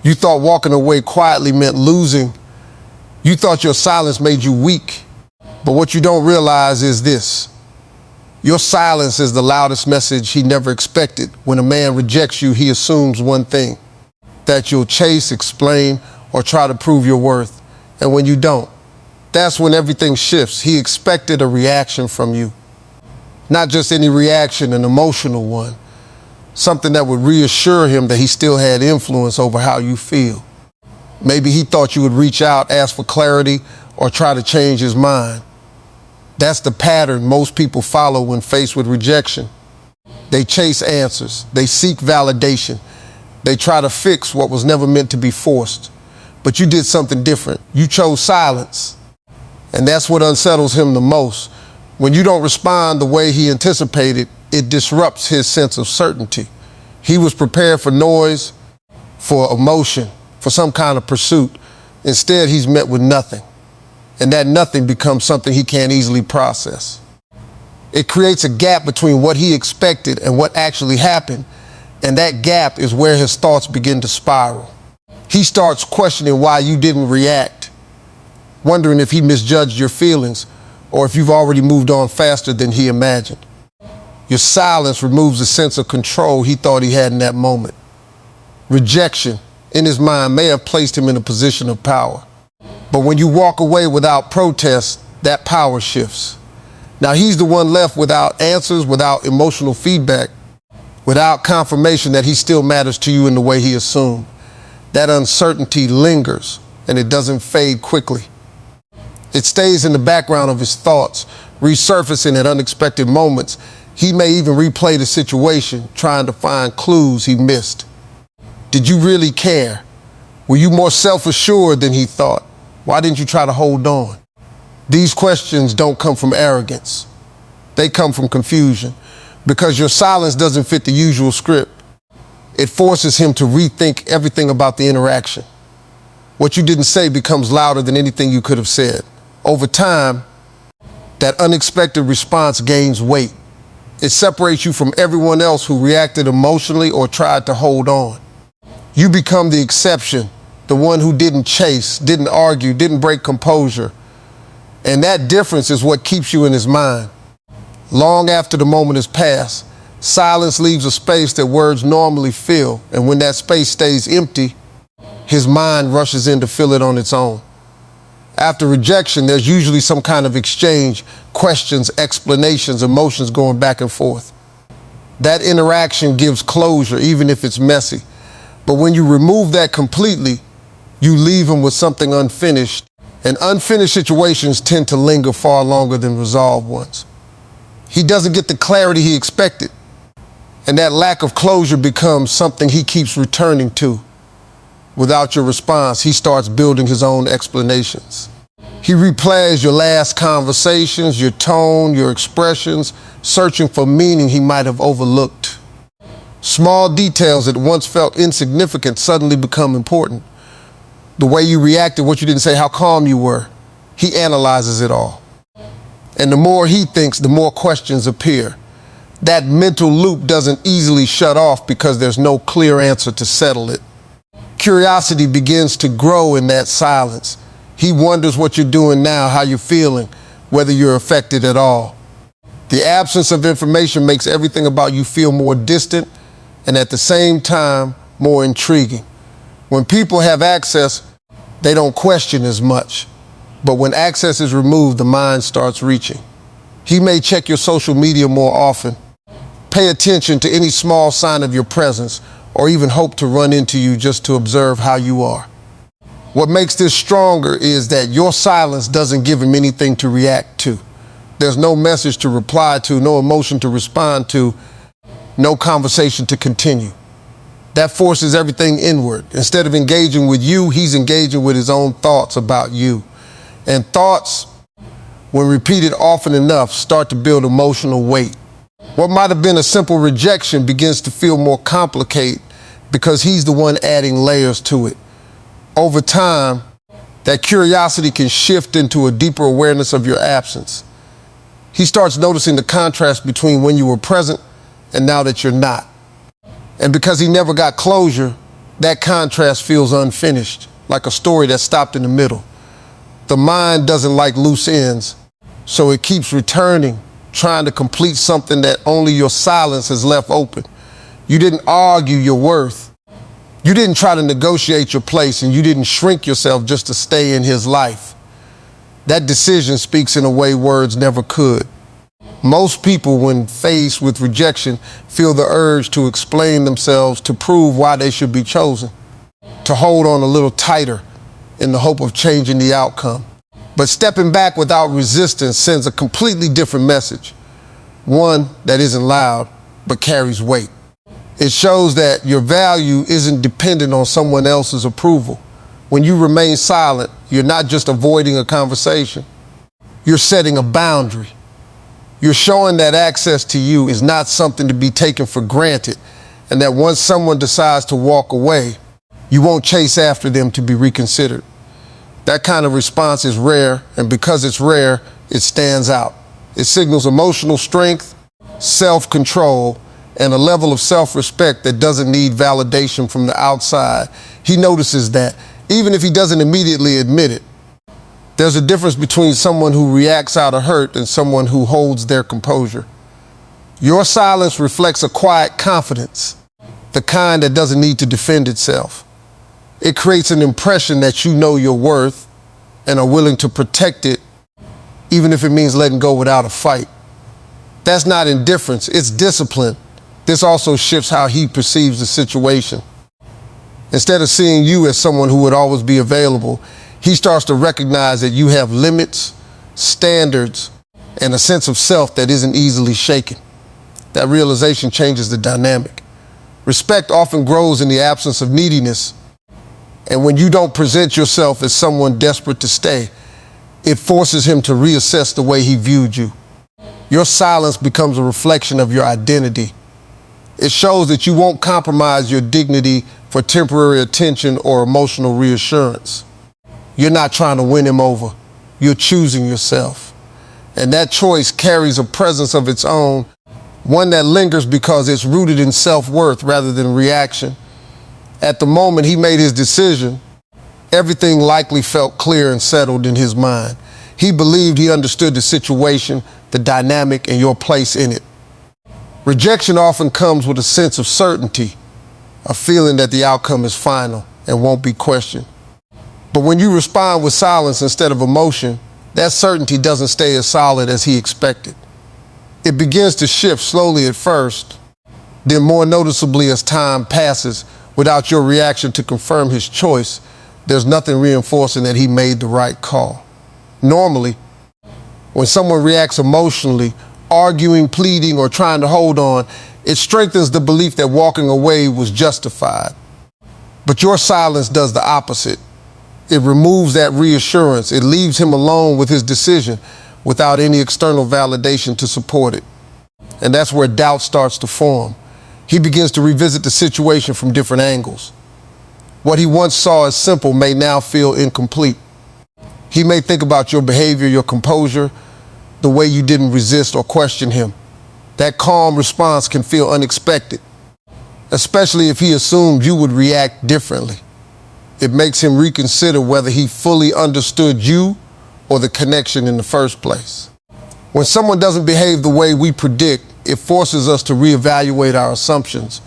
You thought walking away quietly meant losing. You thought your silence made you weak. But what you don't realize is this. Your silence is the loudest message he never expected. When a man rejects you, he assumes one thing, that you'll chase, explain, or try to prove your worth. And when you don't, that's when everything shifts. He expected a reaction from you. Not just any reaction, an emotional one. Something that would reassure him that he still had influence over how you feel. Maybe he thought you would reach out, ask for clarity, or try to change his mind. That's the pattern most people follow when faced with rejection. They chase answers. They seek validation. They try to fix what was never meant to be forced. But you did something different. You chose silence. And that's what unsettles him the most. When you don't respond the way he anticipated, it disrupts his sense of certainty. He was prepared for noise, for emotion, for some kind of pursuit. Instead, he's met with nothing. And that nothing becomes something he can't easily process. It creates a gap between what he expected and what actually happened. And that gap is where his thoughts begin to spiral. He starts questioning why you didn't react, wondering if he misjudged your feelings or if you've already moved on faster than he imagined. Your silence removes the sense of control he thought he had in that moment. Rejection, in his mind, may have placed him in a position of power. But when you walk away without protest, that power shifts. Now he's the one left without answers, without emotional feedback, without confirmation that he still matters to you in the way he assumed. That uncertainty lingers, and it doesn't fade quickly. It stays in the background of his thoughts, resurfacing at unexpected moments. He may even replay the situation, trying to find clues he missed. Did you really care? Were you more self-assured than he thought? Why didn't you try to hold on? These questions don't come from arrogance. They come from confusion, because your silence doesn't fit the usual script. It forces him to rethink everything about the interaction. What you didn't say becomes louder than anything you could have said. Over time, that unexpected response gains weight. It separates you from everyone else who reacted emotionally or tried to hold on. You become the exception, the one who didn't chase, didn't argue, didn't break composure. And that difference is what keeps you in his mind. Long after the moment has passed, silence leaves a space that words normally fill. And when that space stays empty, his mind rushes in to fill it on its own. After rejection, there's usually some kind of exchange, questions, explanations, emotions going back and forth. That interaction gives closure, even if it's messy. But when you remove that completely, you leave him with something unfinished. And unfinished situations tend to linger far longer than resolved ones. He doesn't get the clarity he expected. And that lack of closure becomes something he keeps returning to. Without your response, he starts building his own explanations. He replays your last conversations, your tone, your expressions, searching for meaning he might have overlooked. Small details that once felt insignificant suddenly become important. The way you reacted, what you didn't say, how calm you were. He analyzes it all. And the more he thinks, the more questions appear. That mental loop doesn't easily shut off because there's no clear answer to settle it. Curiosity begins to grow in that silence. He wonders what you're doing now, how you're feeling, whether you're affected at all. The absence of information makes everything about you feel more distant and at the same time more intriguing. When people have access, they don't question as much. But when access is removed, the mind starts reaching. He may check your social media more often, pay attention to any small sign of your presence, or even hope to run into you just to observe how you are. What makes this stronger is that your silence doesn't give him anything to react to. There's no message to reply to, no emotion to respond to, no conversation to continue. That forces everything inward. Instead of engaging with you, he's engaging with his own thoughts about you. And thoughts, when repeated often enough, start to build emotional weight. What might have been a simple rejection begins to feel more complicated because he's the one adding layers to it. Over time, that curiosity can shift into a deeper awareness of your absence. He starts noticing the contrast between when you were present and now that you're not. And because he never got closure, That contrast feels unfinished, like a story that stopped in the middle. The mind doesn't like loose ends, so it keeps returning, trying to complete something that only your silence has left open. You didn't argue your worth. You didn't try to negotiate your place, and you didn't shrink yourself just to stay in his life. That decision speaks in a way words never could. Most people, when faced with rejection, feel the urge to explain themselves, to prove why they should be chosen, to hold on a little tighter in the hope of changing the outcome. But stepping back without resistance sends a completely different message, one that isn't loud but carries weight. It shows that your value isn't dependent on someone else's approval. When you remain silent, you're not just avoiding a conversation, you're setting a boundary. You're showing that access to you is not something to be taken for granted, and that once someone decides to walk away, you won't chase after them to be reconsidered. That kind of response is rare, and because it's rare, it stands out. It signals emotional strength, self-control, and a level of self-respect that doesn't need validation from the outside. He notices that, even if he doesn't immediately admit it. There's a difference between someone who reacts out of hurt and someone who holds their composure. Your silence reflects a quiet confidence, the kind that doesn't need to defend itself. It creates an impression that you know your worth and are willing to protect it, even if it means letting go without a fight. That's not indifference, it's discipline. This also shifts how he perceives the situation. Instead of seeing you as someone who would always be available, he starts to recognize that you have limits, standards, and a sense of self that isn't easily shaken. That realization changes the dynamic. Respect often grows in the absence of neediness, and when you don't present yourself as someone desperate to stay, it forces him to reassess the way he viewed you. Your silence becomes a reflection of your identity. It shows that you won't compromise your dignity for temporary attention or emotional reassurance. You're not trying to win him over. You're choosing yourself. And that choice carries a presence of its own, one that lingers because it's rooted in self-worth rather than reaction. At the moment he made his decision, everything likely felt clear and settled in his mind. He believed he understood the situation, the dynamic, and your place in it. Rejection often comes with a sense of certainty, a feeling that the outcome is final and won't be questioned. But when you respond with silence instead of emotion, that certainty doesn't stay as solid as he expected. It begins to shift slowly at first, then more noticeably as time passes. Without your reaction to confirm his choice, there's nothing reinforcing that he made the right call. Normally, when someone reacts emotionally, arguing, pleading, or trying to hold on, it strengthens the belief that walking away was justified. But your silence does the opposite. It removes that reassurance. It leaves him alone with his decision without any external validation to support it. And that's where doubt starts to form. He begins to revisit the situation from different angles. What he once saw as simple may now feel incomplete. He may think about your behavior, your composure, the way you didn't resist or question him. That calm response can feel unexpected, especially if he assumed you would react differently. It makes him reconsider whether he fully understood you or the connection in the first place. When someone doesn't behave the way we predict, it forces us to reevaluate our assumptions.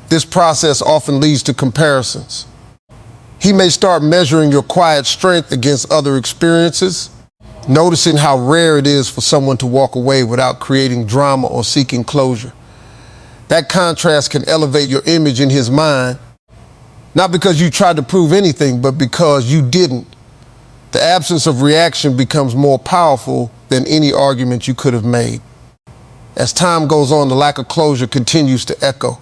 This process often leads to comparisons. He may start measuring your quiet strength against other experiences, noticing how rare it is for someone to walk away without creating drama or seeking closure. That contrast can elevate your image in his mind, not because you tried to prove anything, but because you didn't. The absence of reaction becomes more powerful than any argument you could have made. As time goes on, the lack of closure continues to echo.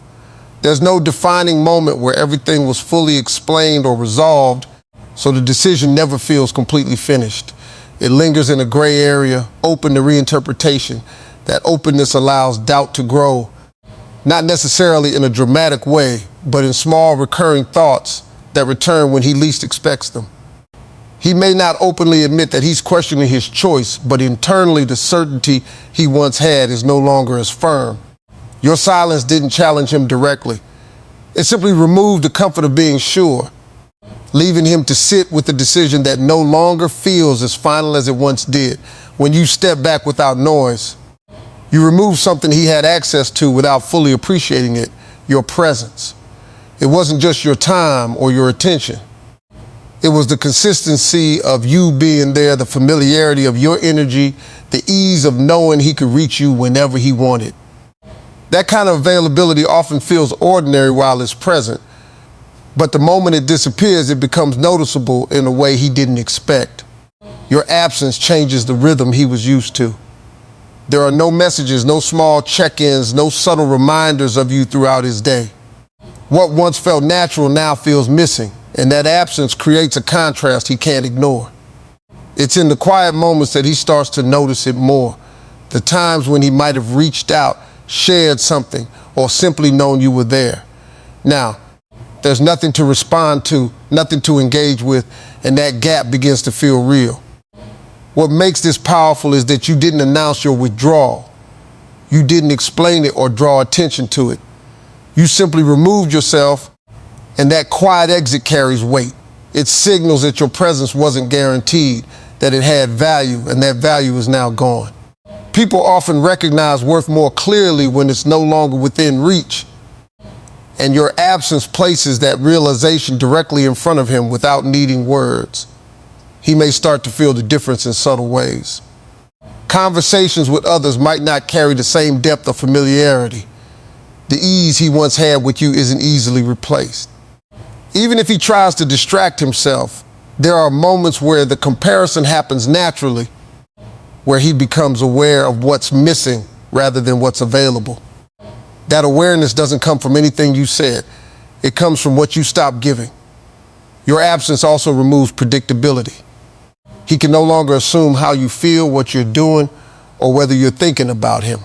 There's no defining moment where everything was fully explained or resolved, so the decision never feels completely finished. It lingers in a gray area, open to reinterpretation. That openness allows doubt to grow, not necessarily in a dramatic way, but in small recurring thoughts that return when he least expects them. He may not openly admit that he's questioning his choice, but internally the certainty he once had is no longer as firm. Your silence didn't challenge him directly. It simply removed the comfort of being sure, leaving him to sit with the decision that no longer feels as final as it once did. When you step back without noise, you remove something he had access to without fully appreciating it, your presence. It wasn't just your time or your attention. It was the consistency of you being there, the familiarity of your energy, the ease of knowing he could reach you whenever he wanted. That kind of availability often feels ordinary while it's present, but the moment it disappears, it becomes noticeable in a way he didn't expect. Your absence changes the rhythm he was used to. There are no messages, no small check-ins, no subtle reminders of you throughout his day. What once felt natural now feels missing, and that absence creates a contrast he can't ignore. It's in the quiet moments that he starts to notice it more, the times when he might have reached out, shared something, or simply known you were there. Now, there's nothing to respond to, nothing to engage with, and that gap begins to feel real. What makes this powerful is that you didn't announce your withdrawal. You didn't explain it or draw attention to it. You simply removed yourself, and that quiet exit carries weight. It signals that your presence wasn't guaranteed, that it had value, and that value is now gone. People often recognize worth more clearly when it's no longer within reach, and your absence places that realization directly in front of him without needing words. He may start to feel the difference in subtle ways. Conversations with others might not carry the same depth of familiarity. The ease he once had with you isn't easily replaced. Even if he tries to distract himself, there are moments where the comparison happens naturally, where he becomes aware of what's missing rather than what's available. That awareness doesn't come from anything you said. It comes from what you stopped giving. Your absence also removes predictability. He can no longer assume how you feel, what you're doing, or whether you're thinking about him.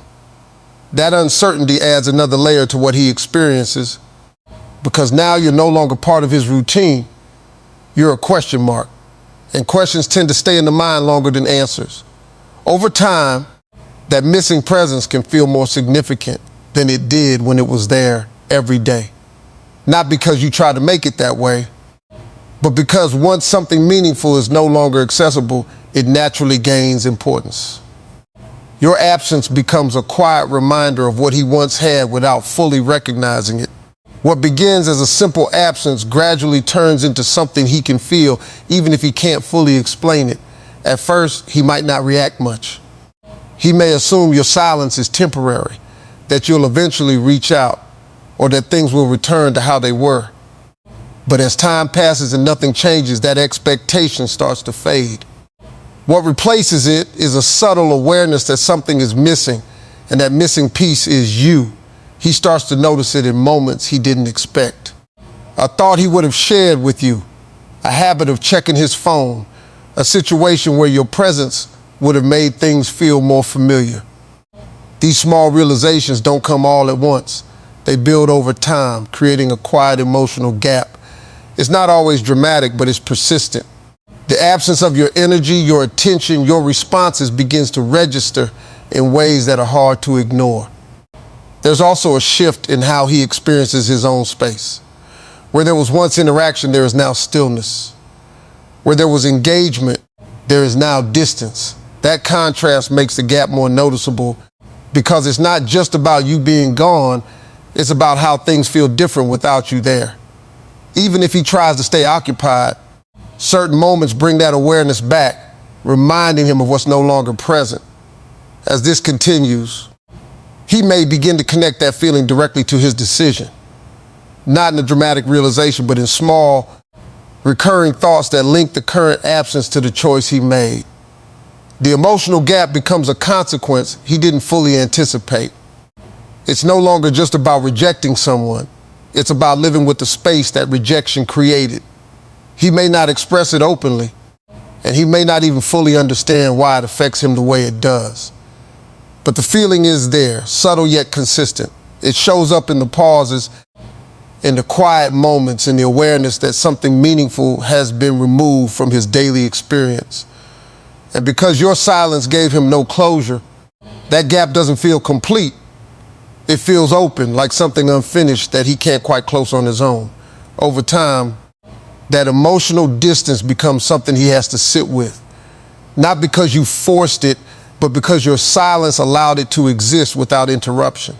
That uncertainty adds another layer to what he experiences, because now you're no longer part of his routine. You're a question mark, and questions tend to stay in the mind longer than answers. Over time, that missing presence can feel more significant than it did when it was there every day. Not because you try to make it that way, but because once something meaningful is no longer accessible, it naturally gains importance. Your absence becomes a quiet reminder of what he once had without fully recognizing it. What begins as a simple absence gradually turns into something he can feel, even if he can't fully explain it. At first, he might not react much. He may assume your silence is temporary, that you'll eventually reach out, or that things will return to how they were. But as time passes and nothing changes, that expectation starts to fade. What replaces it is a subtle awareness that something is missing, and that missing piece is you. He starts to notice it in moments he didn't expect. A thought he would have shared with you, a habit of checking his phone, a situation where your presence would have made things feel more familiar. These small realizations don't come all at once. They build over time, creating a quiet emotional gap. It's not always dramatic, but it's persistent. The absence of your energy, your attention, your responses begins to register in ways that are hard to ignore. There's also a shift in how he experiences his own space. Where there was once interaction, there is now stillness. Where there was engagement, there is now distance. That contrast makes the gap more noticeable because it's not just about you being gone, it's about how things feel different without you there. Even if he tries to stay occupied, certain moments bring that awareness back, reminding him of what's no longer present. As this continues, he may begin to connect that feeling directly to his decision. Not in a dramatic realization, but in small, recurring thoughts that link the current absence to the choice he made. The emotional gap becomes a consequence he didn't fully anticipate. It's no longer just about rejecting someone. It's about living with the space that rejection created. He may not express it openly, and he may not even fully understand why it affects him the way it does. But the feeling is there, subtle yet consistent. It shows up in the pauses, in the quiet moments, in the awareness that something meaningful has been removed from his daily experience. And because your silence gave him no closure, that gap doesn't feel complete. It feels open, like something unfinished that he can't quite close on his own. Over time, that emotional distance becomes something he has to sit with. Not because you forced it, but because your silence allowed it to exist without interruption.